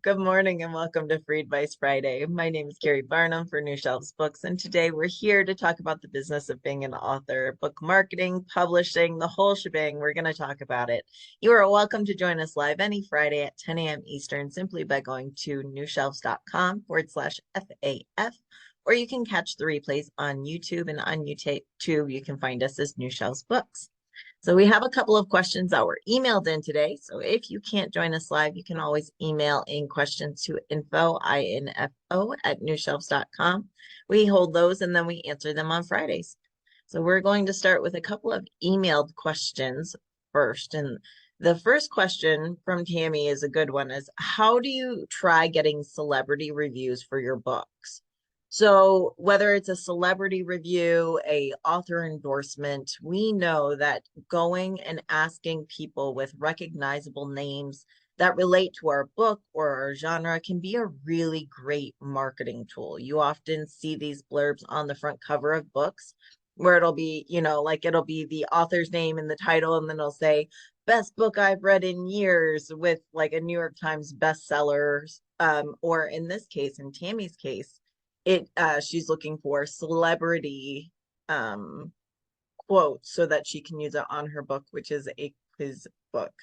Good morning and welcome to Free Advice Friday. My name is Carrie Barnum for New Shelves Books, and today we're here to talk about the business of being an author, book marketing, publishing, the whole shebang. We're going to talk about it. You are welcome to join us live any Friday at 10 a.m. Eastern simply by going to newshelves.com/FAF, or you can catch the replays on YouTube, and on YouTube you can find us as New Shelves Books. So we have a couple of questions that were emailed in today. So if you can't join us live, you can always email in questions to info at newshelves.com. We hold those and then we answer them on Fridays. So we're going to start with a couple of emailed questions first. And the first question from Tammy is a good one, is how do you try getting celebrity reviews for your books? So whether it's a celebrity review, a author endorsement, we know that going and asking people with recognizable names that relate to our book or our genre can be a really great marketing tool. You often see these blurbs on the front cover of books where it'll be, like it'll be the author's name in the title, and then it'll say, best book I've read in years, with like a New York Times bestseller. Or in this case, in Tammy's case, she's looking for celebrity quotes so that she can use it on her book, which is a quiz book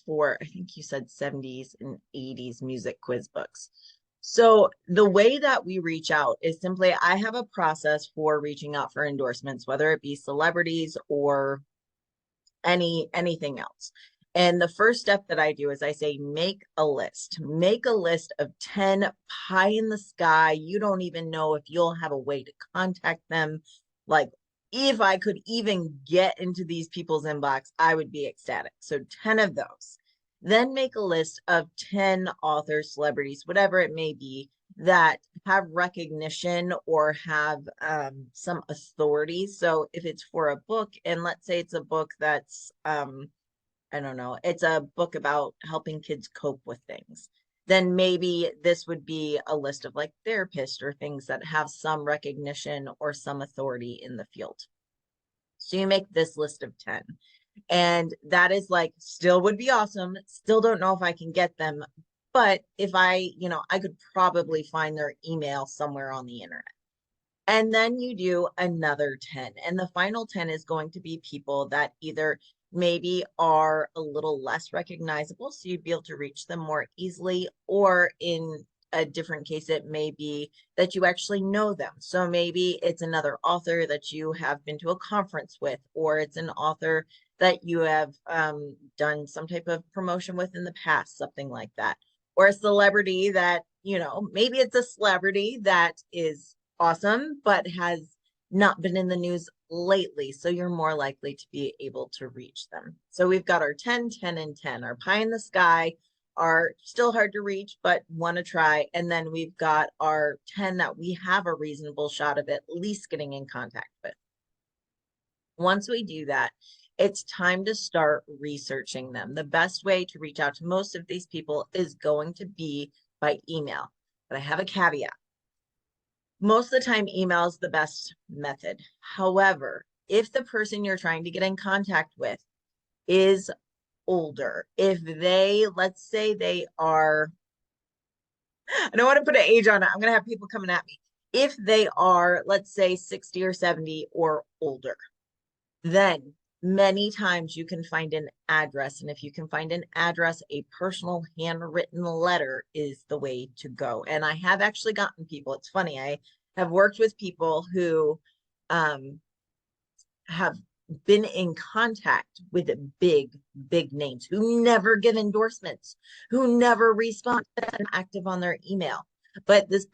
for, I think you said 70s and 80s music quiz books. So the way that we reach out is simply, I have a process for reaching out for endorsements, whether it be celebrities or anything else. And the first step that I do is I say, make a list. Make a list of 10 pie in the sky. You don't even know if you'll have a way to contact them. Like, if I could even get into these people's inbox, I would be ecstatic. So 10 of those. Then make a list of 10 authors, celebrities, whatever it may be, that have recognition or have some authority. So if it's for a book, and let's say it's a book that's, I don't know, it's a book about helping kids cope with things, then maybe this would be a list of like therapists or things that have some recognition or some authority in the field. So you make this list of 10. And that is like, still would be awesome. Still don't know if I can get them. But if I could probably find their email somewhere on the internet. And then you do another 10. And the final 10 is going to be people that either maybe are a little less recognizable, so you'd be able to reach them more easily, or in a different case, it may be that you actually know them. So maybe it's another author that you have been to a conference with, or it's an author that you have done some type of promotion with in the past, something like that. Or a celebrity that, maybe it's a celebrity that is awesome, but has not been in the news lately. So you're more likely to be able to reach them. So we've got our 10, 10, and 10, our pie in the sky, are still hard to reach, but want to try. And then we've got our 10 that we have a reasonable shot of at least getting in contact with. Once we do that, it's time to start researching them. The best way to reach out to most of these people is going to be by email. But I have a caveat. Most of the time, email is the best method. However, if the person you're trying to get in contact with is older, if they, let's say they are, I don't want to put an age on it, I'm going to have people coming at me. If they are, let's say 60 or 70 or older, then many times you can find an address. And if you can find an address, a personal handwritten letter is the way to go. And I have actually gotten people, it's funny, I have worked with people who have been in contact with big, big names who never give endorsements, who never respond active on their email. But this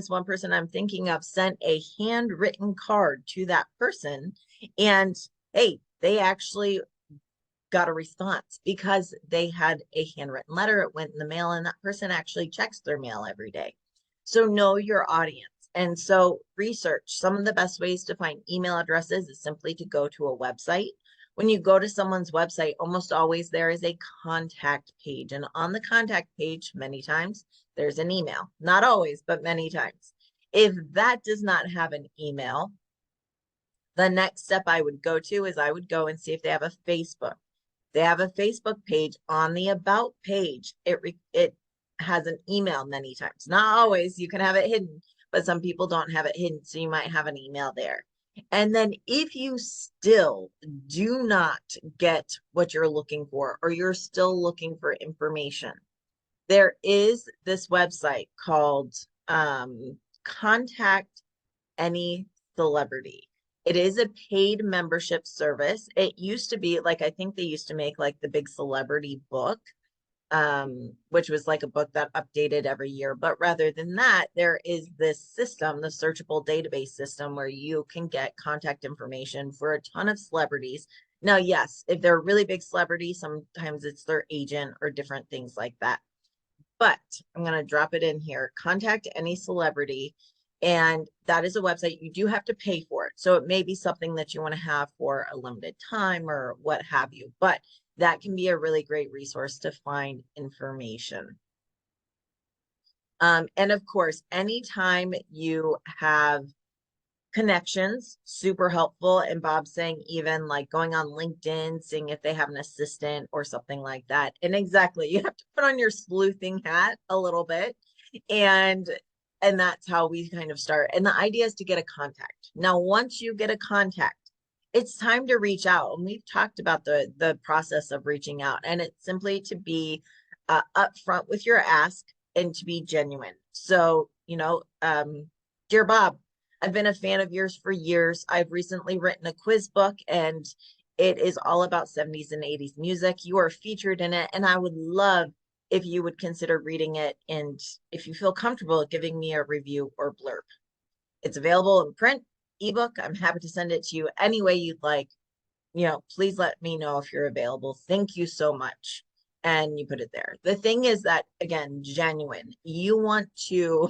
one person I'm thinking of, sent a handwritten card to that person, and hey, they actually got a response because they had a handwritten letter. It went in the mail, and that person actually checks their mail every day. So know your audience. And so research. Some of the best ways to find email addresses is simply to go to a website. When you go to someone's website, almost always there is a contact page. And on the contact page, many times, there's an email. Not always, but many times. If that does not have an email, the next step I would go to is I would go and see if they have a Facebook. They have a Facebook page. On the About page, it has an email many times. Not always, you can have it hidden, but some people don't have it hidden. So you might have an email there. And then if you still do not get what you're looking for, or you're still looking for information, there is this website called Contact Any Celebrity. It is a paid membership service. It used to be like, I think they used to make like the big celebrity book, which was like a book that updated every year. But rather than that, there is this system, the searchable database system, where you can get contact information for a ton of celebrities. Now, yes, if they're a really big celebrity, sometimes it's their agent or different things like that. But I'm going to drop it in here. Contact Any Celebrity. And that is a website. You do have to pay for it. So it may be something that you want to have for a limited time or what have you. But that can be a really great resource to find information. And of course, anytime you have connections, super helpful. And Bob's saying even like going on LinkedIn, seeing if they have an assistant or something like that. And exactly, you have to put on your sleuthing hat a little bit. And that's how we kind of start. And the idea is to get a contact. Now, once you get a contact, it's time to reach out. And we've talked about the process of reaching out, and it's simply to be upfront with your ask and to be genuine. So, dear Bob, I've been a fan of yours for years. I've recently written a quiz book, and it is all about 70s and 80s music. You are featured in it, and I would love if you would consider reading it, and if you feel comfortable giving me a review or blurb. It's available in print, ebook. I'm happy to send it to you any way you'd like. Please let me know if you're available. Thank you so much. And you put it there. The thing is that, again, genuine. You want to,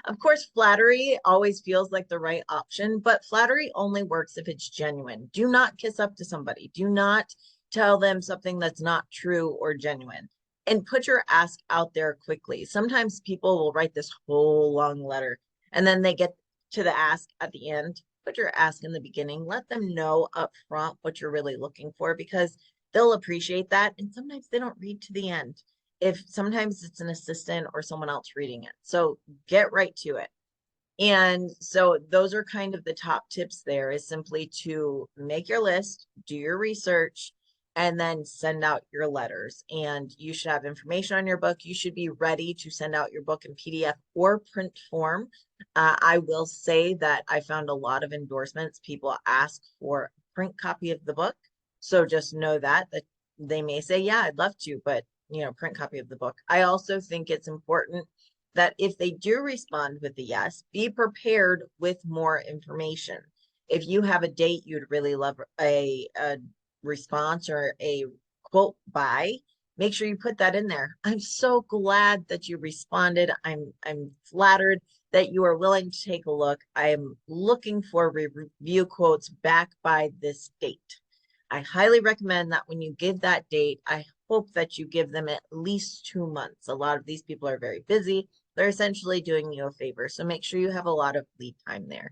of course, flattery always feels like the right option, but flattery only works if it's genuine. Do not kiss up to somebody. Do not tell them something that's not true or genuine. And put your ask out there quickly. Sometimes people will write this whole long letter and then they get to the ask at the end. Put your ask in the beginning. Let them know up front what you're really looking for, because they'll appreciate that. And sometimes they don't read to the end. If sometimes it's an assistant or someone else reading it. So get right to it. And so those are kind of the top tips there, is simply to make your list, do your research, and then send out your letters. And you should have information on your book. You should be ready to send out your book in PDF or print form. I will say that I found a lot of endorsements. People ask for a print copy of the book. So just know that they may say, yeah, I'd love to, but print copy of the book. I also think it's important that if they do respond with a yes, be prepared with more information. If you have a date you'd really love a response or a quote by, make sure you put that in there. I'm so glad that you responded. I'm flattered that you are willing to take a look. I am looking for review quotes back by this date. I highly recommend that when you give that date, I hope that you give them at least 2 months. A lot of these people are very busy. They're essentially doing you a favor. So make sure you have a lot of lead time there.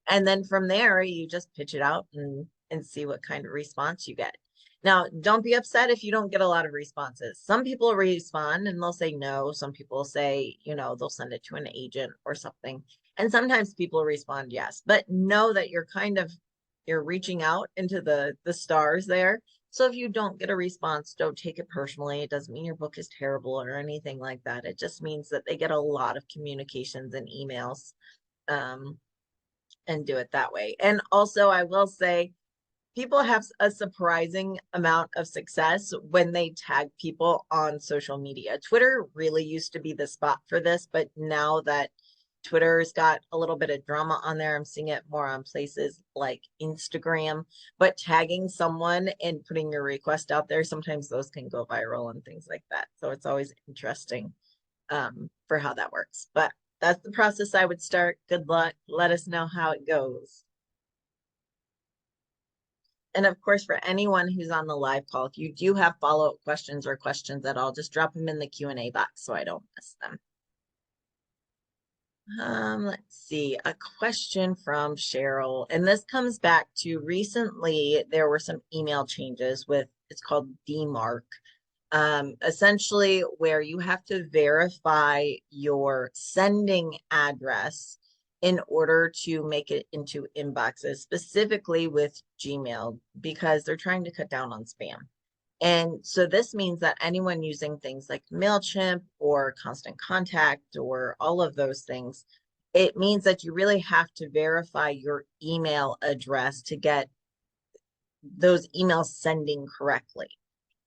And then from there, you just pitch it out and see what kind of response you get. Now, don't be upset if you don't get a lot of responses. Some people respond and they'll say no. Some people say, they'll send it to an agent or something. And sometimes people respond yes. But know that you're reaching out into the stars there. So if you don't get a response, don't take it personally. It doesn't mean your book is terrible or anything like that. It just means that they get a lot of communications and emails, and do it that way. And also, I will say, people have a surprising amount of success when they tag people on social media. Twitter really used to be the spot for this, but now that Twitter's got a little bit of drama on there, I'm seeing it more on places like Instagram. But tagging someone and putting your request out there, sometimes those can go viral and things like that. So it's always interesting for how that works. But that's the process I would start. Good luck. Let us know how it goes. And of course, for anyone who's on the live call, if you do have follow-up questions or questions at all, just drop them in the Q&A box so I don't miss them. Let's see, a question from Cheryl, and this comes back to recently there were some email changes with, it's called DMARC, essentially where you have to verify your sending address in order to make it into inboxes, specifically with Gmail, because they're trying to cut down on spam. And so this means that anyone using things like MailChimp or Constant Contact or all of those things, it means that you really have to verify your email address to get those emails sending correctly.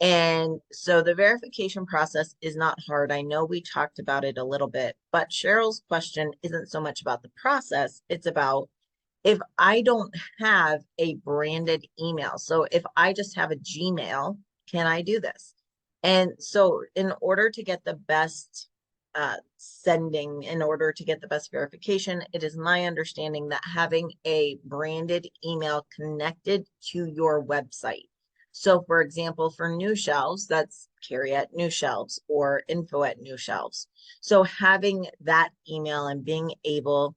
And so the verification process is not hard. I know we talked about it a little bit, but Cheryl's question isn't so much about the process, it's about if I don't have a branded email. So if I just have a Gmail, can I do this? And so in order to get the best sending, in order to get the best verification, it is my understanding that having a branded email connected to your website. So for example, for New Shelves, that's Carrie at New Shelves or info at New Shelves. So having that email and being able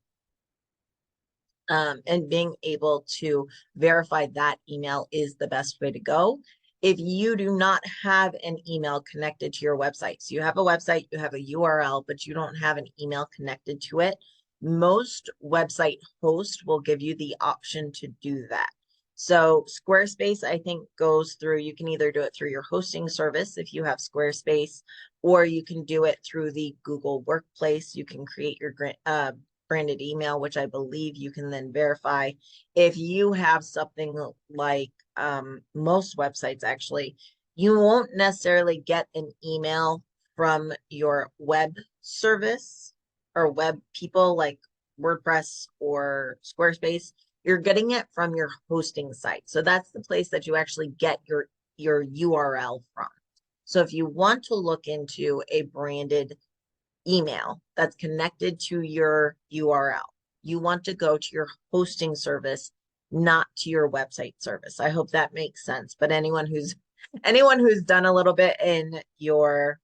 to verify that email is the best way to go. If you do not have an email connected to your website, so you have a website, you have a URL, but you don't have an email connected to it, most website hosts will give you the option to do that. So Squarespace, I think, goes through, you can either do it through your hosting service if you have Squarespace, or you can do it through the Google Workplace. You can create your branded email, which I believe you can then verify. If you have something like most websites, actually, you won't necessarily get an email from your web service or web people like WordPress or Squarespace. You're getting it from your hosting site. So that's the place that you actually get your URL from. So if you want to look into a branded email that's connected to your URL, you want to go to your hosting service, not to your website service. I hope that makes sense. But anyone who's done a little bit in your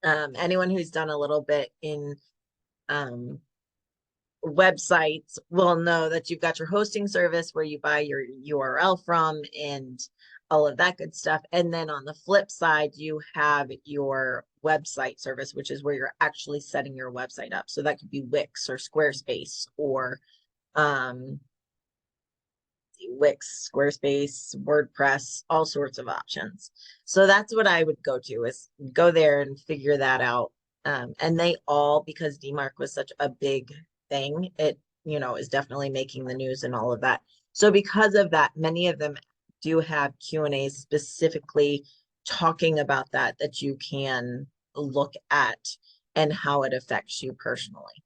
anyone who's done a little bit in websites will know that you've got your hosting service where you buy your URL from and all of that good stuff. And then on the flip side, you have your website service, which is where you're actually setting your website up. So that could be Wix or Squarespace or Wix, Squarespace, WordPress, all sorts of options. So that's what I would go to, is go there and figure that out. And they all, because DMARC was such a big thing, it, is definitely making the news and all of that. So because of that, many of them do have Q&As specifically talking about that you can look at and how it affects you personally.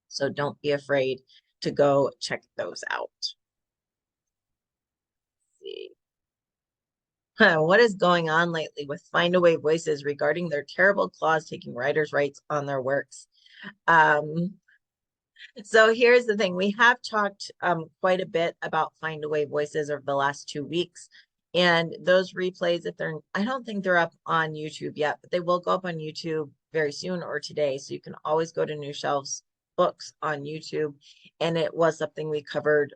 So don't be afraid to go check those out. See. What is going on lately with Findaway Voices regarding their terrible clause taking writers' rights on their works? So here's the thing. We have talked quite a bit about Findaway Voices over the last 2 weeks. And those replays, I don't think they're up on YouTube yet, but they will go up on YouTube very soon or today. So you can always go to New Shelves Books on YouTube. And it was something we covered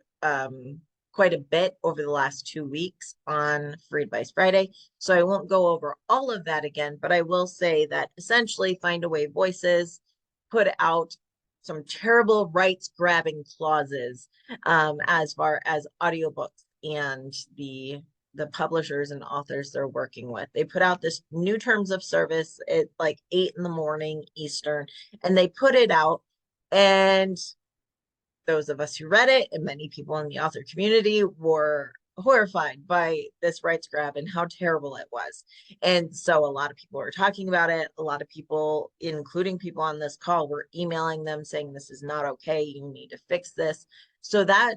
quite a bit over the last 2 weeks on Free Advice Friday. So I won't go over all of that again, but I will say that essentially Findaway Voices put out some terrible rights grabbing clauses as far as audiobooks and the publishers and authors they're working with. They put out this new terms of service at like 8 in the morning Eastern, and they put it out, and those of us who read it and many people in the author community were horrified by this rights grab and how terrible it was. And so a lot of people were talking about it. A lot of people, including people on this call, were emailing them saying, this is not okay. You need to fix this. So that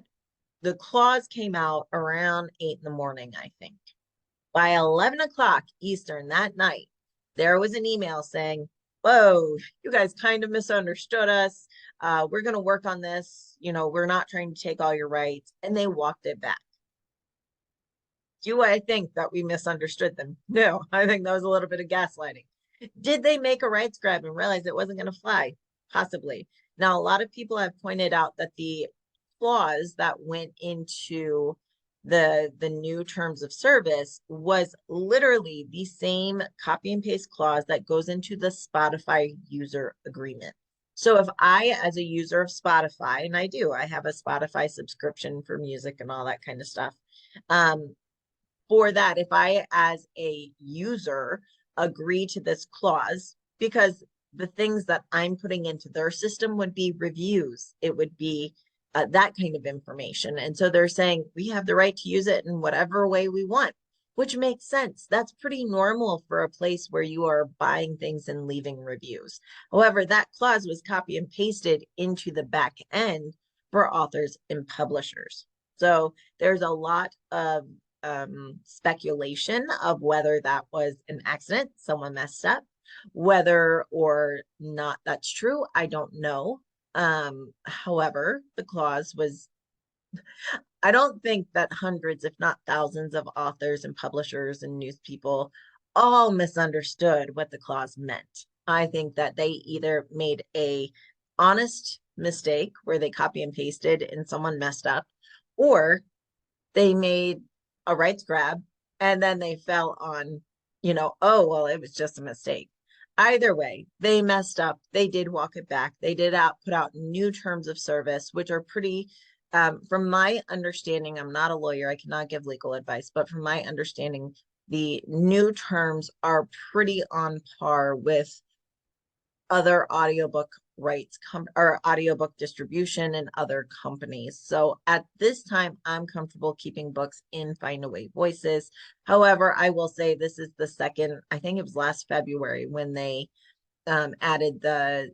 the clause came out around 8 in the morning, I think. By 11 o'clock Eastern that night, there was an email saying, whoa, you guys kind of misunderstood us. We're going to work on this. We're not trying to take all your rights. And they walked it back. Do I think that we misunderstood them? No, I think that was a little bit of gaslighting. Did they make a rights grab and realize it wasn't going to fly? Possibly. Now, a lot of people have pointed out that the clause that went into the new terms of service was literally the same copy and paste clause that goes into the Spotify user agreement. So if I, as a user of Spotify, and I have a Spotify subscription for music and all that kind of stuff. For that, if I, as a user, agree to this clause, because the things that I'm putting into their system would be reviews, it would be that kind of information. And so they're saying we have the right to use it in whatever way we want, which makes sense. That's pretty normal for a place where you are buying things and leaving reviews. However, that clause was copy and pasted into the back end for authors and publishers. So there's a lot of speculation of whether that was an accident, someone messed up, whether or not that's true, I don't know. However, the clause was, I don't think that hundreds, if not thousands, of authors and publishers and news people all misunderstood what the clause meant. I think that they either made a honest mistake where they copy and pasted and someone messed up, or they made a rights grab and then they fell on, oh, well, it was just a mistake. Either way, they messed up. They did walk it back. They did put out new terms of service, which are pretty, from my understanding, I'm not a lawyer, I cannot give legal advice, but from my understanding, the new terms are pretty on par with other audiobook rights or audiobook distribution and other companies. So at this time, I'm comfortable keeping books in Findaway Voices. However, I will say this is the second, I think it was last February when they added it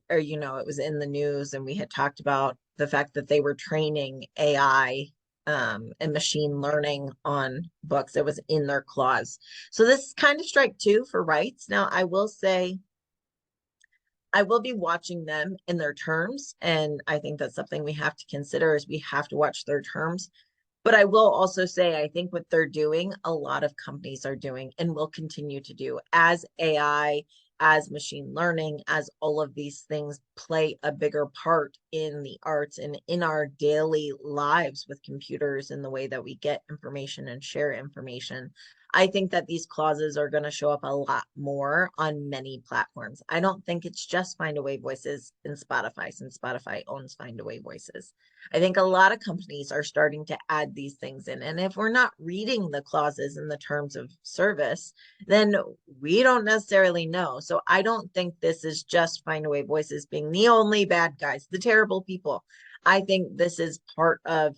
was in the news and we had talked about the fact that they were training AI and machine learning on books. It was in their clause. So this is kind of strike two for rights. Now, I will say, I will be watching them in their terms. And I think that's something we have to consider is we have to watch their terms. But I will also say, I think what they're doing, a lot of companies are doing and will continue to do as AI, as machine learning, as all of these things play a bigger part in the arts and in our daily lives with computers and the way that we get information and share information. I think that these clauses are going to show up a lot more on many platforms. I don't think it's just Findaway Voices in Spotify, since Spotify owns Findaway Voices. I think a lot of companies are starting to add these things in. And if we're not reading the clauses in the terms of service, then we don't necessarily know. So I don't think this is just Findaway Voices being the only bad guys, the terrible people. I think this is part of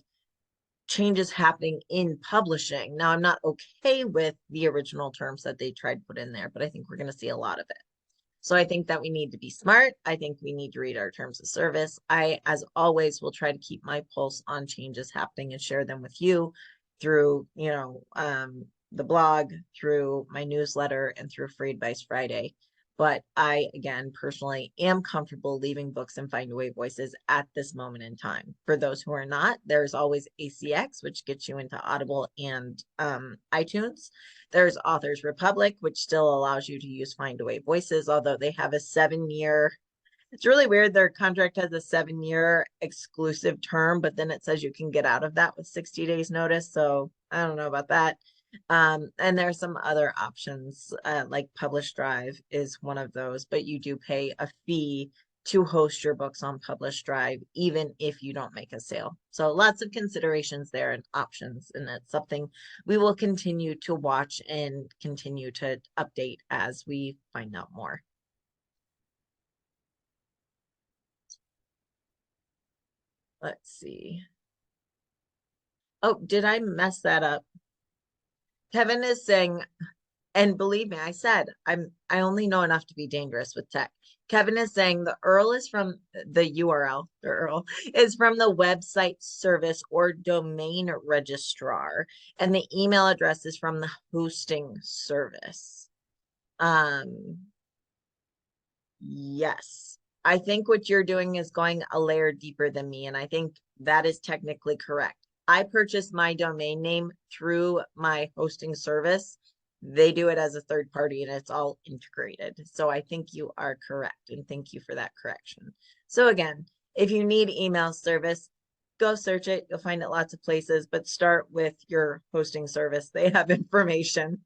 changes happening in publishing. Now, I'm not okay with the original terms that they tried to put in there, but I think we're going to see a lot of it. So I think that we need to be smart. I think we need to read our terms of service. I, as always, will try to keep my pulse on changes happening and share them with you through, the blog, through my newsletter, and through Free Advice Friday. But I, again, personally am comfortable leaving books and Findaway Voices at this moment in time. For those who are not, there's always ACX, which gets you into Audible and iTunes. There's Authors Republic, which still allows you to use Findaway Voices, although they have a 7-year. It's really weird. Their contract has a 7-year exclusive term, but then it says you can get out of that with 60 days notice. So I don't know about that. And there's some other options, like Publish Drive is one of those, but you do pay a fee to host your books on Publish Drive, even if you don't make a sale. So lots of considerations there and options. And that's something we will continue to watch and continue to update as we find out more. Let's see. Oh, did I mess that up? Kevin is saying, and believe me, I said I only know enough to be dangerous with tech. Kevin is saying the URL is from the URL, the URL is from the website service or domain registrar, and the email address is from the hosting service. Yes. I think what you're doing is going a layer deeper than me, and I think that is technically correct. I purchased my domain name through my hosting service. They do it as a third party and it's all integrated. So I think you are correct, and thank you for that correction. So again, if you need email service, go search it. You'll find it lots of places, but start with your hosting service. They have information.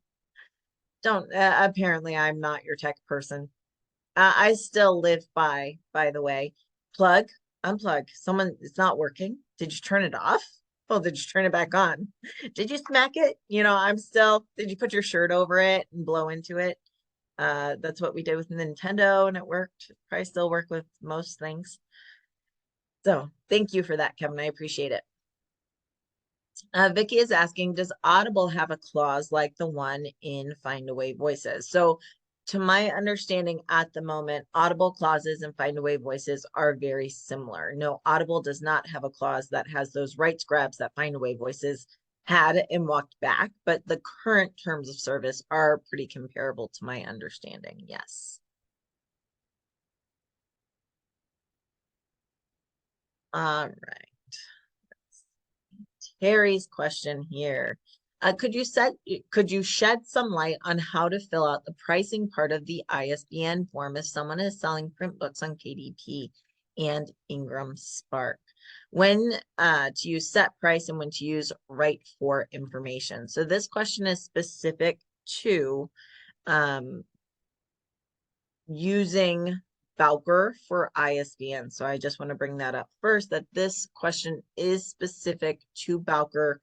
Don't, apparently I'm not your tech person. I still live by the way, plug, unplug. Someone, it's not working. Did you turn it off? Oh, did you turn it back on? Did you smack it? I'm still, did you put your shirt over it and blow into it? That's what we did with Nintendo and it worked. Probably still work with most things. So thank you for that, Kevin. I appreciate it. Vicky is asking, does Audible have a clause like the one in Findaway Voices? So to my understanding at the moment, Audible clauses and Findaway Voices are very similar. No, Audible does not have a clause that has those rights grabs that Findaway Voices had and walked back, but the current terms of service are pretty comparable to my understanding. Yes. All right. Harry's question here. Could you shed some light on how to fill out the pricing part of the ISBN form if someone is selling print books on KDP and Ingram Spark? When to use set price and when to use write for information. So this question is specific to using Bowker for ISBN. So I just want to bring that up first, that this question is specific to Bowker,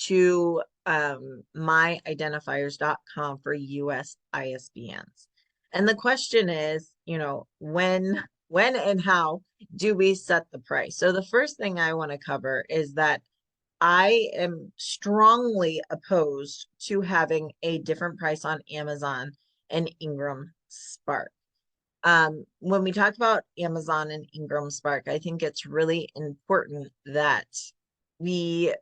to myidentifiers.com for US ISBNs. And the question is, when and how do we set the price? So the first thing I want to cover is that I am strongly opposed to having a different price on Amazon and Ingram Spark. When we talk about Amazon and Ingram Spark, I think it's really important that we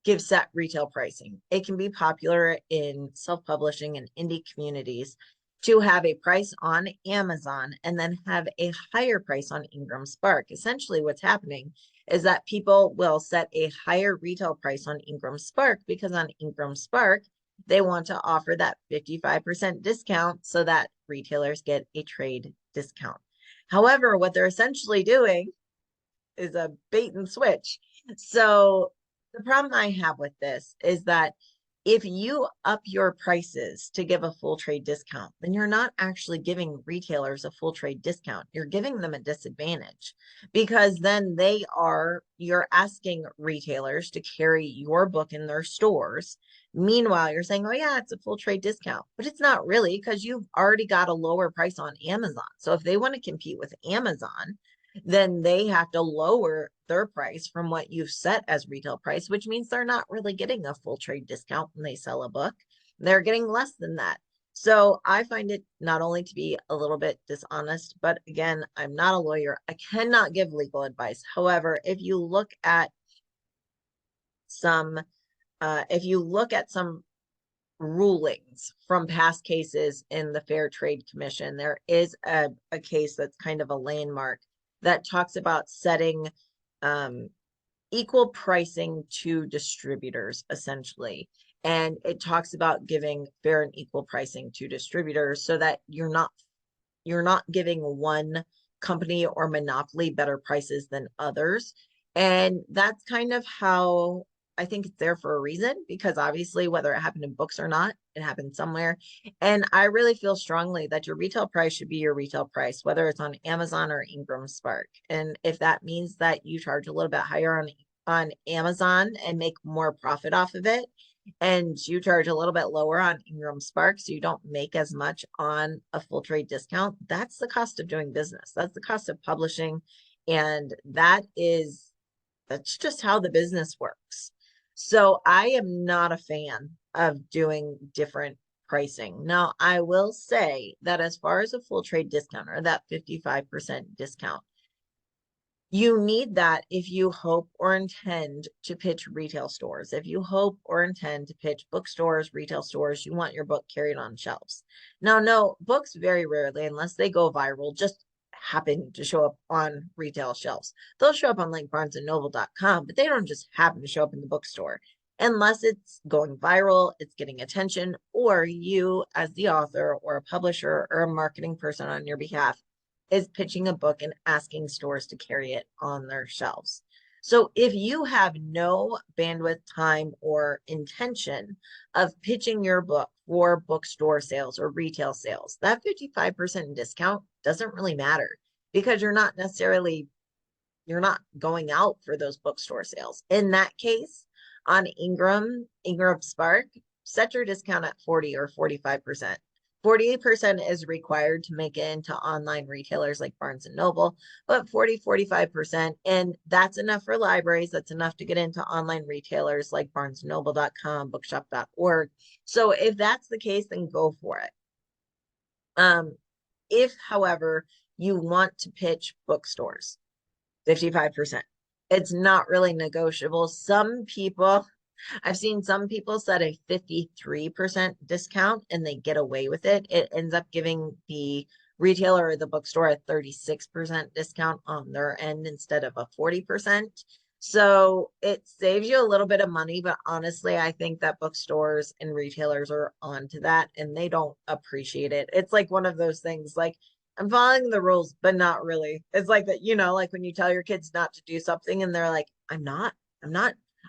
give set retail pricing. It can be popular in self-publishing and indie communities to have a price on Amazon and then have a higher price on Ingram Spark. Essentially, what's happening is that people will set a higher retail price on Ingram Spark because on Ingram Spark, they want to offer that 55% discount so that retailers get a trade discount. However, what they're essentially doing is a bait and switch. So the problem I have with this is that if you up your prices to give a full trade discount, then you're not actually giving retailers a full trade discount. You're giving them a disadvantage because then you're asking retailers to carry your book in their stores. Meanwhile, you're saying, oh, yeah, it's a full trade discount, but it's not really because you've already got a lower price on Amazon. So if they want to compete with Amazon, then they have to lower their price from what you've set as retail price, which means they're not really getting a full trade discount when they sell a book. They're getting less than that. So I find it not only to be a little bit dishonest, but again, I'm not a lawyer. I cannot give legal advice. However, if you look at some rulings from past cases in the Fair Trade Commission, there is a case that's kind of a landmark that talks about setting equal pricing to distributors, essentially. And it talks about giving fair and equal pricing to distributors so that you're not giving one company or monopoly better prices than others. And that's kind of how I think it's there for a reason, because obviously whether it happened in books or not, it happened somewhere. And I really feel strongly that your retail price should be your retail price, whether it's on Amazon or Ingram Spark. And if that means that you charge a little bit higher on Amazon and make more profit off of it, and you charge a little bit lower on Ingram Spark, so you don't make as much on a full trade discount, that's the cost of doing business. That's the cost of publishing. And that's just how the business works. So I am not a fan of doing different pricing. Now, I will say that as far as a full trade discount or that 55% discount, you need that if you hope or intend to pitch retail stores. If you hope or intend to pitch bookstores, retail stores, you want your book carried on shelves. Now, no, books very rarely, unless they go viral, just happen to show up on retail shelves. They'll show up on like barnesandnoble.com, but they don't just happen to show up in the bookstore unless it's going viral, it's getting attention, or you as the author or a publisher or a marketing person on your behalf is pitching a book and asking stores to carry it on their shelves. So if you have no bandwidth, time, or intention of pitching your book for bookstore sales or retail sales, that 55% discount doesn't really matter because you're not going out for those bookstore sales. In that case, on Ingram Spark, set your discount at 40 or 45%. 48% is required to make it into online retailers like Barnes and Noble, but 45%, and that's enough for libraries. That's enough to get into online retailers like barnesandnoble.com, bookshop.org. So if that's the case, then go for it. If, however, you want to pitch bookstores, 55%. It's not really negotiable. I've seen some people set a 53% discount and they get away with it. It ends up giving the retailer or the bookstore a 36% discount on their end instead of a 40%. So it saves you a little bit of money, but honestly, I think that bookstores and retailers are onto that and they don't appreciate it. It's like one of those things like I'm following the rules, but not really. It's like that, like when you tell your kids not to do something and they're like, I'm not,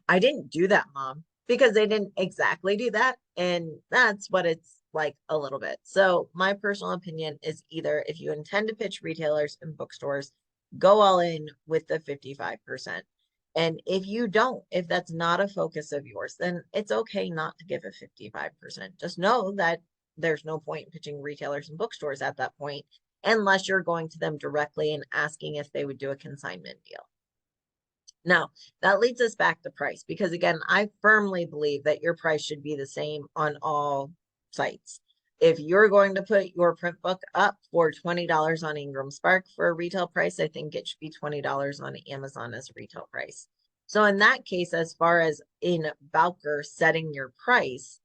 I didn't do that, mom, because they didn't exactly do that. And that's what it's like a little bit. So my personal opinion is either if you intend to pitch retailers and bookstores, go all in with the 55%. And if you don't, if that's not a focus of yours, then it's okay not to give a 55%. Just know that there's no point in pitching retailers and bookstores at that point unless you're going to them directly and asking if they would do a consignment deal. Now, that leads us back to price because, again, I firmly believe that your price should be the same on all sites. If you're going to put your print book up for $20 on Ingram Spark for a retail price, I think it should be $20 on Amazon as a retail price. So in that case, as far as in Bowker setting your price,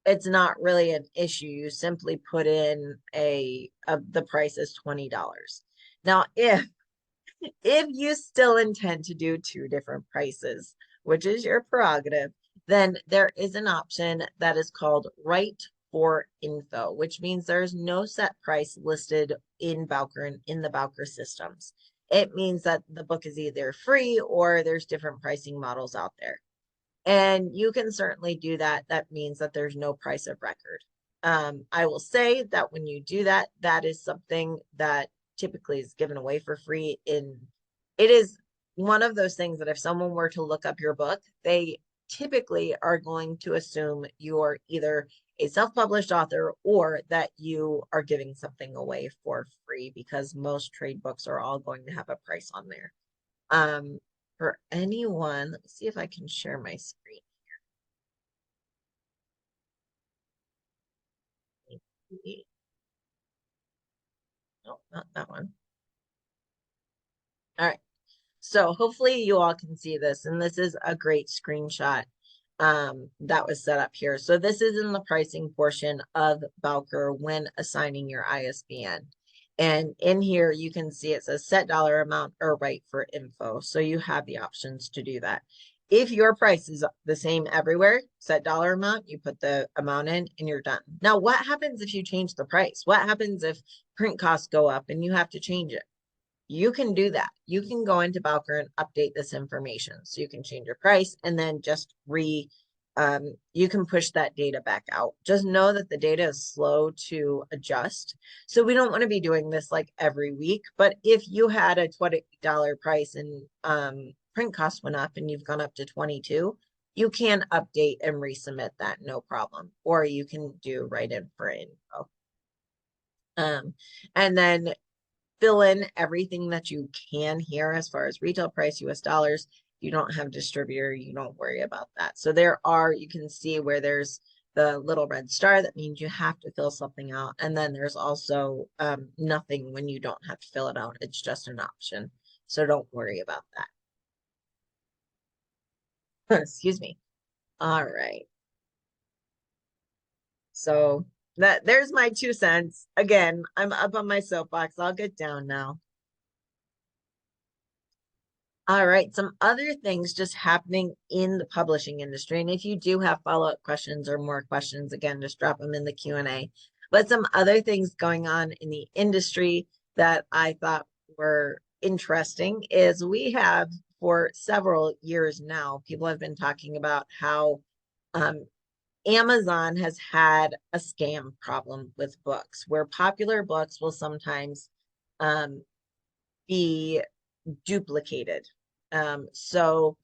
it's not really an issue. You simply put in the price is $20. Now, if you still intend to do two different prices, which is your prerogative, then there is an option that is called write for info, which means there's no set price listed in Bowker and in the Bowker systems. It means that the book is either free or there's different pricing models out there. And you can certainly do that. That means that there's no price of record. I will say that when you do that, that is something that typically is given away for free. It is one of those things that if someone were to look up your book, they typically are going to assume you're either a self-published author or that you are giving something away for free because most trade books are all going to have a price on there. For anyone, let me see if I can share my screen. No, not that one. All right. So hopefully you all can see this, and this is a great screenshot that was set up here. So this is in the pricing portion of Bowker when assigning your ISBN. And in here, you can see it says set dollar amount or write for info. So you have the options to do that. If your price is the same everywhere, set dollar amount, you put the amount in and you're done. Now, what happens if you change the price? What happens if print costs go up and you have to change it? You can do that. You can go into Bowker and update this information. So you can change your price and then just you can push that data back out. Just know that the data is slow to adjust. So we don't want to be doing this like every week, but if you had a $20 price and print cost went up and you've gone up to 22, you can update and resubmit that, no problem. Or you can do write in for info. And then fill in everything that you can here as far as retail price, US dollars. You don't have distributor, you don't worry about that. So you can see where there's the little red star, that means you have to fill something out. And then there's also nothing when you don't have to fill it out. It's just an option. So don't worry about that. Excuse me. All right. So there's my 2 cents. Again, I'm up on my soapbox. I'll get down now. All right, some other things just happening in the publishing industry. And if you do have follow-up questions or more questions, again, just drop them in the Q&A. But some other things going on in the industry that I thought were interesting is we have for several years now, people have been talking about how um, Amazon has had a scam problem with books, where popular books will sometimes um, be duplicated. So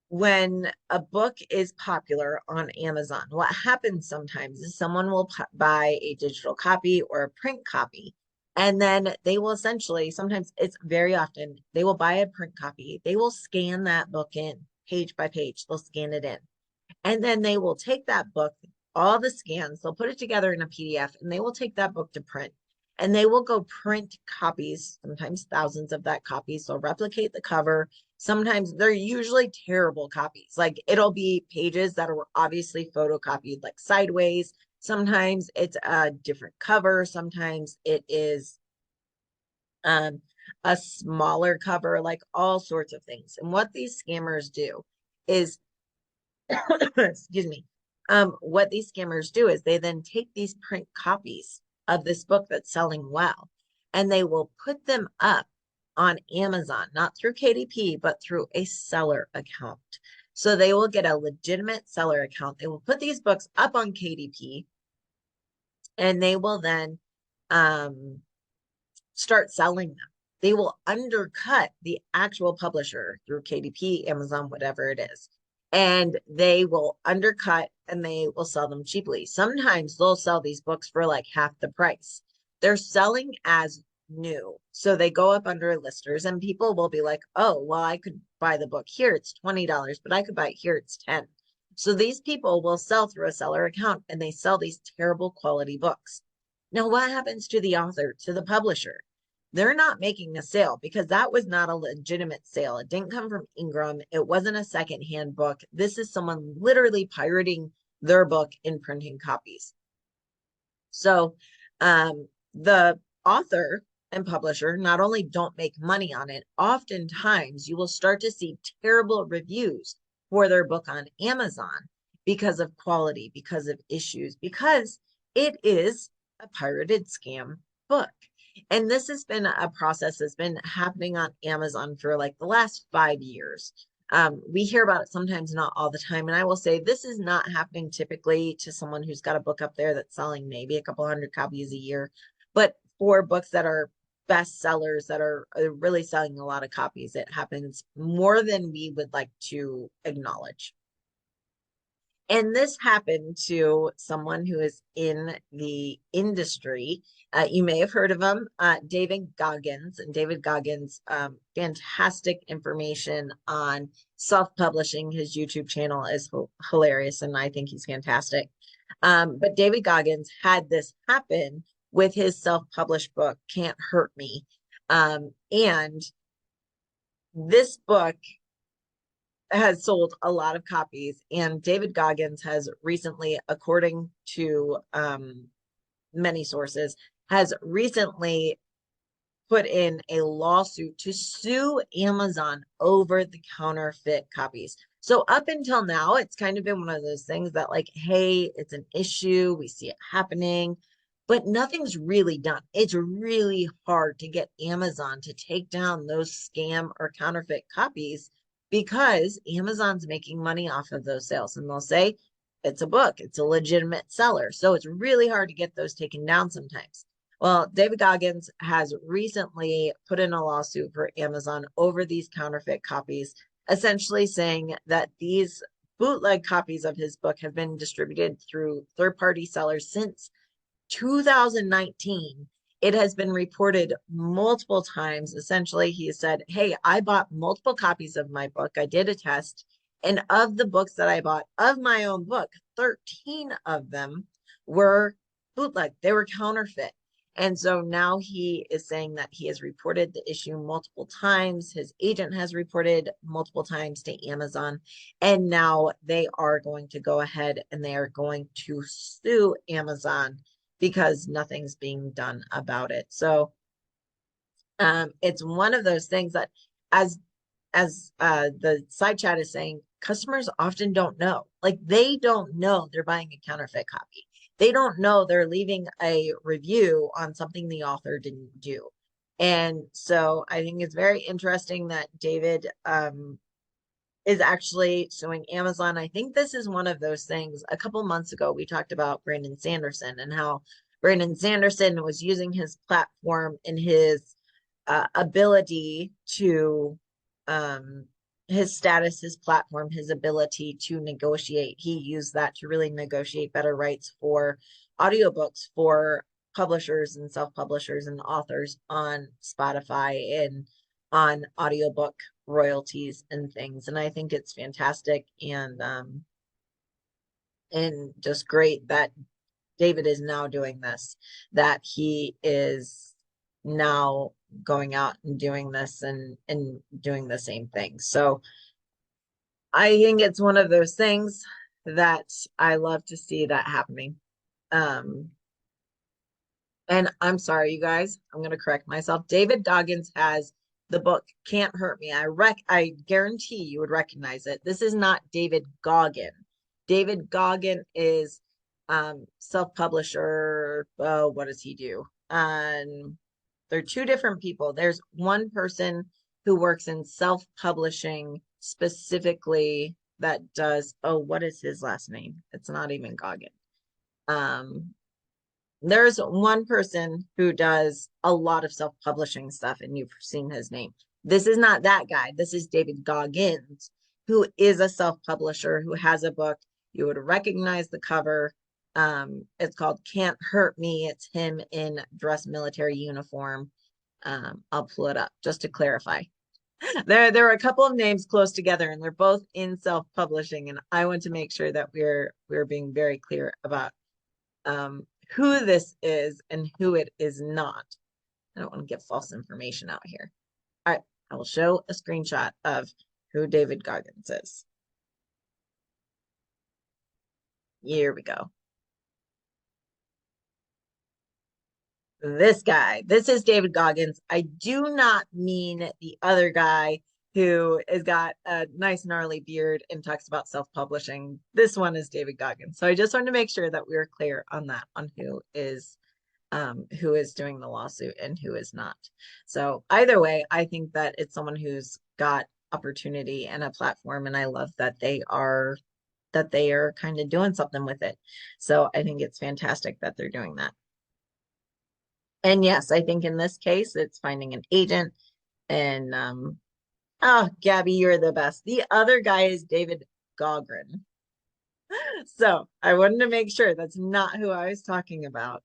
when a book is popular on Amazon, what happens sometimes is someone will buy a digital copy or a print copy, and then they will essentially, sometimes it's very often, they will buy a print copy, they will scan that book in page by page, they'll scan it in. And then they will take that book, all the scans, they'll put it together in a PDF, and they will take that book to print. And they will go print copies, sometimes thousands of that copies. They'll replicate the cover. Sometimes they're usually terrible copies. Like it'll be pages that are obviously photocopied, like sideways. Sometimes it's a different cover. Sometimes it is um, a smaller cover, like all sorts of things. And what these scammers do is excuse me. What these scammers do is they then take these print copies of this book that's selling well, and they will put them up on Amazon, not through KDP, but through a seller account. So they will get a legitimate seller account. They will put these books up on KDP, and they will then um, start selling them. They will undercut the actual publisher through KDP, Amazon, whatever it is. And they will undercut and they will sell them cheaply. Sometimes they'll sell these books for like half the price. They're selling as new. So they go up under listers and people will be like, oh, well, I could buy the book here. It's $20, but I could buy it here. It's 10. So these people will sell through a seller account and they sell these terrible quality books. Now, what happens to the author, to the publisher? They're not making a sale because that was not a legitimate sale. It didn't come from Ingram. It wasn't a secondhand book. This is someone literally pirating their book and printing copies. So the author and publisher not only don't make money on it, oftentimes you will start to see terrible reviews for their book on Amazon because of quality, because of issues, because it is a pirated scam book. And this has been a process that's been happening on Amazon for like the last 5 years. We hear about it sometimes, not all the time. And I will say this is not happening typically to someone who's got a book up there that's selling maybe a couple hundred copies a year. But for books that are bestsellers that are really selling a lot of copies, it happens more than we would like to acknowledge. And this happened to someone who is in the industry. You may have heard of him, David Goggins. And David Goggins, fantastic information on self-publishing. His YouTube channel is hilarious, and I think he's fantastic. But David Goggins had this happen with his self-published book, Can't Hurt Me. And this book has sold a lot of copies, and David Goggins has recently, according to many sources, has recently put in a lawsuit to sue Amazon over the counterfeit copies. So up until now, it's kind of been one of those things that like, hey, it's an issue, we see it happening, but nothing's really done. It's really hard to get Amazon to take down those scam or counterfeit copies because Amazon's making money off of those sales. And they'll say, it's a book, it's a legitimate seller. So it's really hard to get those taken down sometimes. Well, David Goggins has recently put in a lawsuit for Amazon over these counterfeit copies, essentially saying that these bootleg copies of his book have been distributed through third-party sellers since 2019. It has been reported multiple times. Essentially, he said, hey, I bought multiple copies of my book. I did a test. And of the books that I bought of my own book, 13 of them were bootleg. They were counterfeit. And so now he is saying that he has reported the issue multiple times. His agent has reported multiple times to Amazon. And now they are going to go ahead and they are going to sue Amazon because nothing's being done about it. So it's one of those things that as the side chat is saying, customers often don't know. Like they don't know they're buying a counterfeit copy. They don't know they're leaving a review on something the author didn't do. And so I think it's very interesting that David is actually suing Amazon. I think this is one of those things. A couple months ago, we talked about Brandon Sanderson and how Brandon Sanderson was using his platform and his ability to, um, his status, his platform, his ability to negotiate. He used that to really negotiate better rights for audiobooks for publishers and self-publishers and authors on Spotify and on audiobook royalties and things. And I think it's fantastic and just great that David is now doing this, that he is now going out and doing this and doing the same thing. So I think it's one of those things that I love to see that happening. Um, And I'm sorry, you guys, I'm going to correct myself. David Goggins has the book Can't Hurt Me. I guarantee you would recognize it. This is not David Goggin. David Goggin is self-publisher. Oh, what does he do? They're two different people. There's one person who works in self-publishing specifically that does, oh, what is his last name? It's not even Goggin. Um, there's one person who does a lot of self-publishing stuff, and you've seen his name. This is not that guy. This is David Goggins, who is a self-publisher who has a book. You would recognize the cover. It's called Can't Hurt Me. It's him in dress military uniform. I'll pull it up just to clarify. There are a couple of names close together, and they're both in self-publishing. And I want to make sure that we're being very clear about who this is and who it is not. I don't want to give false information out here. All right, I will show a screenshot of who David Goggins is. Here we go. This guy, this is David Goggins. I do not mean the other guy who has got a nice gnarly beard and talks about self-publishing. This one is David Goggins. So I just wanted to make sure that we were clear on that, on who is doing the lawsuit and who is not. So either way, I think that it's someone who's got opportunity and a platform, and I love that they are kind of doing something with it. So I think it's fantastic that they're doing that. And yes, I think in this case, it's finding an agent. And oh, Gabby, you're the best. The other guy is David Gogren. So I wanted to make sure that's not who I was talking about.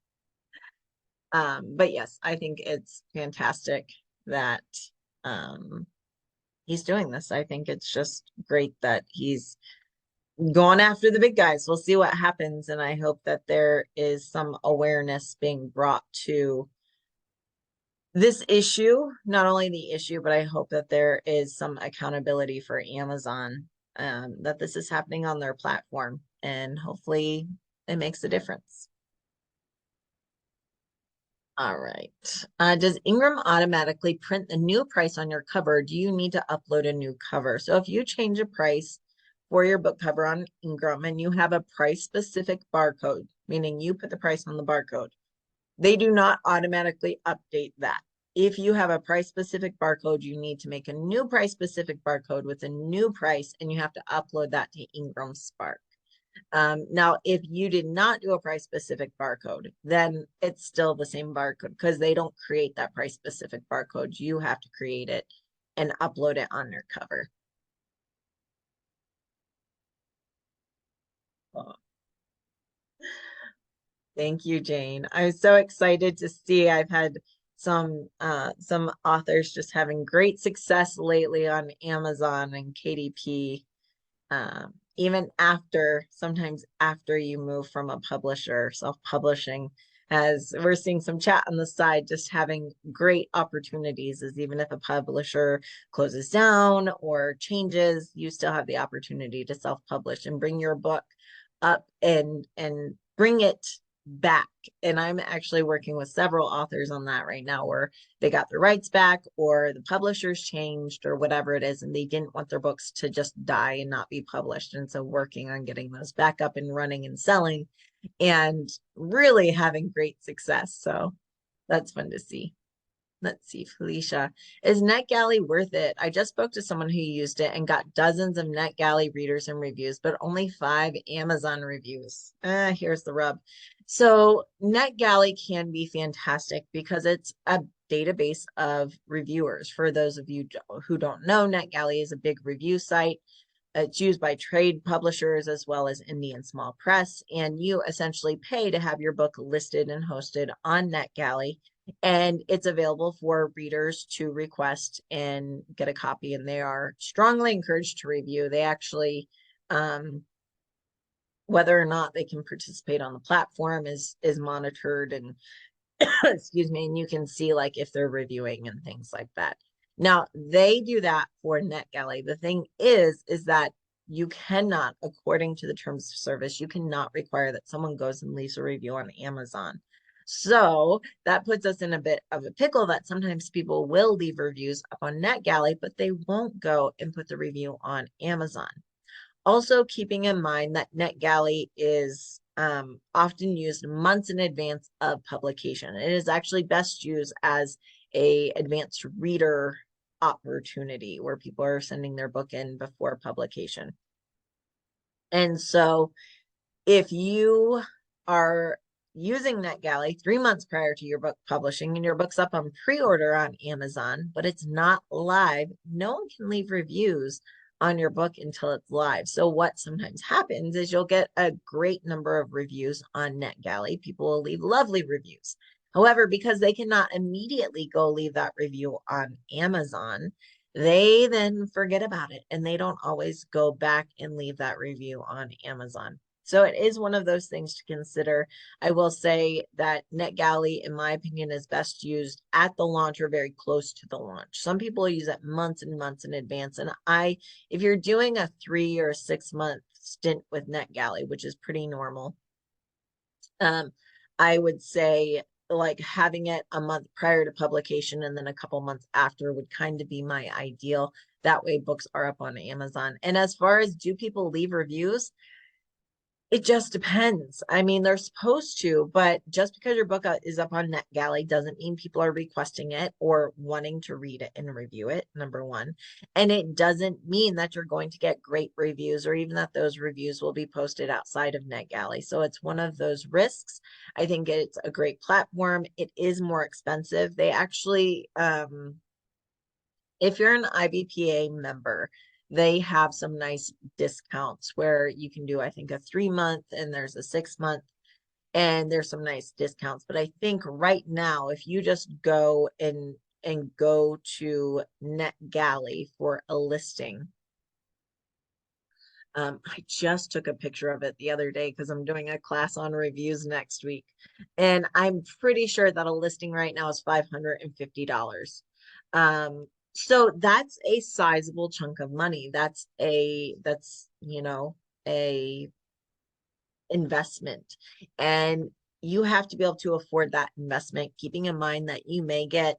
But yes, I think it's fantastic that he's doing this. I think it's just great that he's going after the big guys. We'll see what happens, and I hope that there is some awareness being brought to this issue, not only the issue, but I hope that there is some accountability for Amazon, that this is happening on their platform, and hopefully it makes a difference. All right. Does Ingram automatically print the new price on your cover? Do you need to upload a new cover? So if you change a price for your book cover on Ingram and you have a price specific barcode, meaning you put the price on the barcode, they do not automatically update that. If you have a price specific barcode, you need to make a new price specific barcode with a new price, and you have to upload that to Ingram Spark. Now, if you did not do a price specific barcode, then it's still the same barcode because they don't create that price specific barcode. You have to create it and upload it on their cover. Oh, thank you, Jane. I'm so excited to see. I've had some authors just having great success lately on Amazon and KDP. Even after, sometimes after you move from a publisher, self-publishing, as we're seeing some chat on the side, just having great opportunities, as even if a publisher closes down or changes, you still have the opportunity to self-publish and bring your book up and bring it back. And I'm actually working with several authors on that right now, where they got their rights back or the publishers changed or whatever it is, and they didn't want their books to just die and not be published. And so working on getting those back up and running and selling and really having great success. So that's fun to see. let's see, Felicia, is Netgalley worth it? I just spoke to someone who used it and got dozens of Netgalley readers and reviews, but only 5 Amazon reviews. Here's the rub. So Netgalley can be fantastic because it's a database of reviewers. For those of you who don't know, Netgalley is a big review site. It's used by trade publishers as well as indie and small press, and you essentially pay to have your book listed and hosted on Netgalley, and it's available for readers to request and get a copy, and they are strongly encouraged to review. They actually, whether or not they can participate on the platform is monitored, and excuse me, and you can see like if they're reviewing and things like that. Now, they do that for Netgalley. The thing is that you cannot, according to the terms of service, you cannot require that someone goes and leaves a review on Amazon. So that puts us in a bit of a pickle that sometimes people will leave reviews up on Netgalley, but they won't go and put the review on Amazon. Also, keeping in mind that Netgalley is often used months in advance of publication. It is actually best used as a advanced reader opportunity where people are sending their book in before publication. And so if you are using Netgalley 3 months prior to your book publishing and your book's up on pre-order on Amazon, but it's not live, no one can leave reviews on your book until it's live. So what sometimes happens is you'll get a great number of reviews on Netgalley. People will leave lovely reviews. However, because they cannot immediately go leave that review on Amazon, they then forget about it and they don't always go back and leave that review on Amazon. So it is one of those things to consider. I will say that Netgalley, in my opinion, is best used at the launch or very close to the launch. Some people use it months and months in advance. And if you're doing a 3 or 6 month stint with Netgalley, which is pretty normal, I would say like having it a month prior to publication and then a couple months after would kind of be my ideal. That way books are up on Amazon. And as far as do people leave reviews, it just depends. I mean, they're supposed to, but just because your book is up on Netgalley doesn't mean people are requesting it or wanting to read it and review it, number one. And it doesn't mean that you're going to get great reviews or even that those reviews will be posted outside of Netgalley. So it's one of those risks. I think it's a great platform. It is more expensive. They actually, if you're an IBPA member, they have some nice discounts where you can do, I think, a 3 month and there's a 6 month, and there's some nice discounts. But I think right now, if you just go and go to Netgalley for a listing, I just took a picture of it the other day because I'm doing a class on reviews next week, and I'm pretty sure that a listing right now is $550. So that's a sizable chunk of money. That's a investment. And you have to be able to afford that investment, keeping in mind that you may get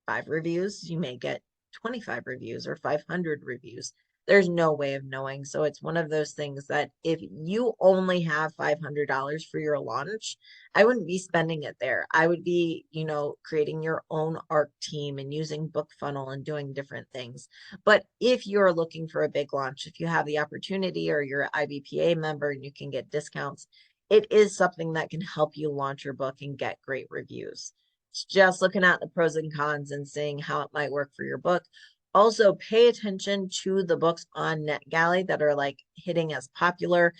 5 reviews, you may get 25 reviews or 500 reviews. There's no way of knowing. So it's one of those things that if you only have $500 for your launch, I wouldn't be spending it there. I would be, creating your own ARC team and using BookFunnel and doing different things. But if you're looking for a big launch, if you have the opportunity or you're an IBPA member and you can get discounts, it is something that can help you launch your book and get great reviews. It's just looking at the pros and cons and seeing how it might work for your book. Also, pay attention to the books on Netgalley that are like hitting as popular.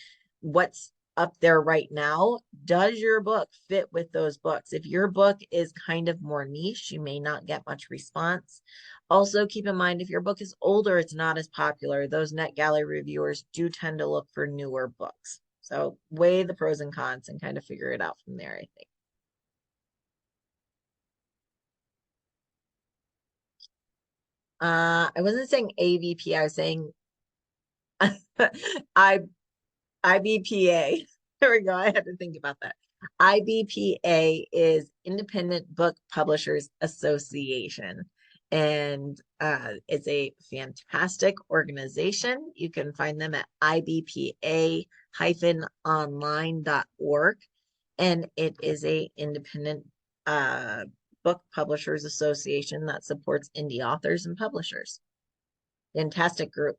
What's up there right now? Does your book fit with those books? If your book is kind of more niche, you may not get much response. Also, keep in mind if your book is older, it's not as popular. Those Netgalley reviewers do tend to look for newer books. So weigh the pros and cons and kind of figure it out from there, I think. I wasn't saying AVP, I was saying I IBPA. There we go. I had to think about that. IBPA is Independent Book Publishers Association. And it's a fantastic organization. You can find them at ibpa-online.org. And it is a independent Book Publishers Association that supports indie authors and publishers. Fantastic group.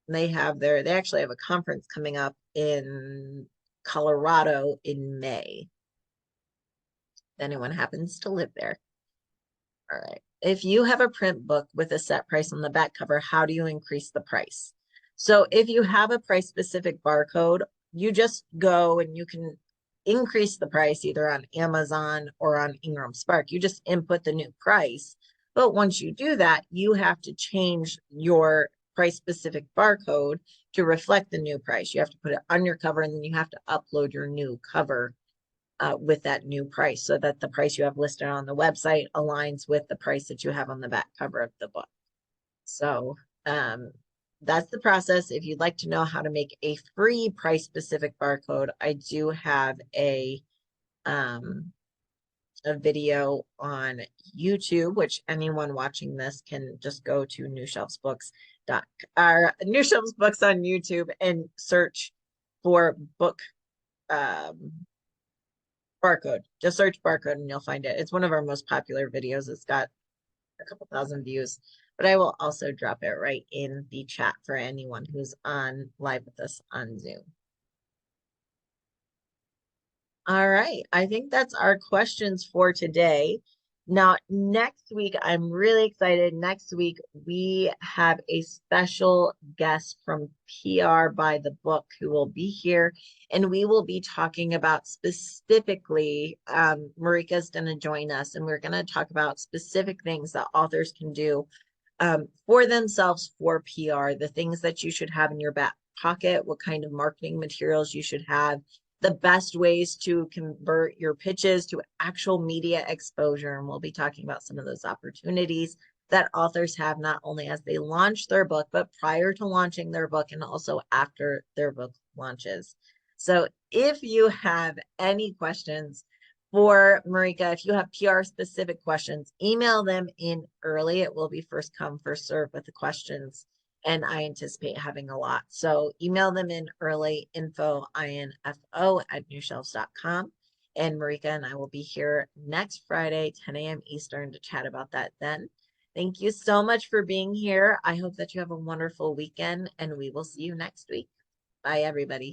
They actually have a conference coming up in Colorado in May. If anyone happens to live there. All right. If you have a print book with a set price on the back cover, how do you increase the price? So if you have a price specific barcode, you just go and you can increase the price either on Amazon or on Ingram Spark. You just input the new price. But once you do that, you have to change your price specific barcode to reflect the new price. You have to put it on your cover and then you have to upload your new cover with that new price so that the price you have listed on the website aligns with the price that you have on the back cover of the book. So that's the process. If you'd like to know how to make a free price specific barcode, I do have a video on YouTube, which anyone watching this can just go to New Shelves Books on YouTube and search for book barcode. Just search barcode and you'll find it. It's one of our most popular videos. It's got a couple thousand views, but I will also drop it right in the chat for anyone who's on live with us on Zoom. All right. I think that's our questions for today. Now, next week, I'm really excited. Next week, we have a special guest from PR by the Book who will be here, and we will be talking about specifically, Marika's going to join us, and we're going to talk about specific things that authors can do for themselves for PR, the things that you should have in your back pocket, what kind of marketing materials you should have, the best ways to convert your pitches to actual media exposure. And we'll be talking about some of those opportunities that authors have not only as they launch their book, but prior to launching their book and also after their book launches. So if you have any questions for Marika, if you have PR specific questions, email them in early. It will be first come, first serve with the questions. And I anticipate having a lot. So email them in early, info@newshelves.com. And Marika and I will be here next Friday, 10 a.m. Eastern, to chat about that then. Thank you so much for being here. I hope that you have a wonderful weekend, and we will see you next week. Bye, everybody.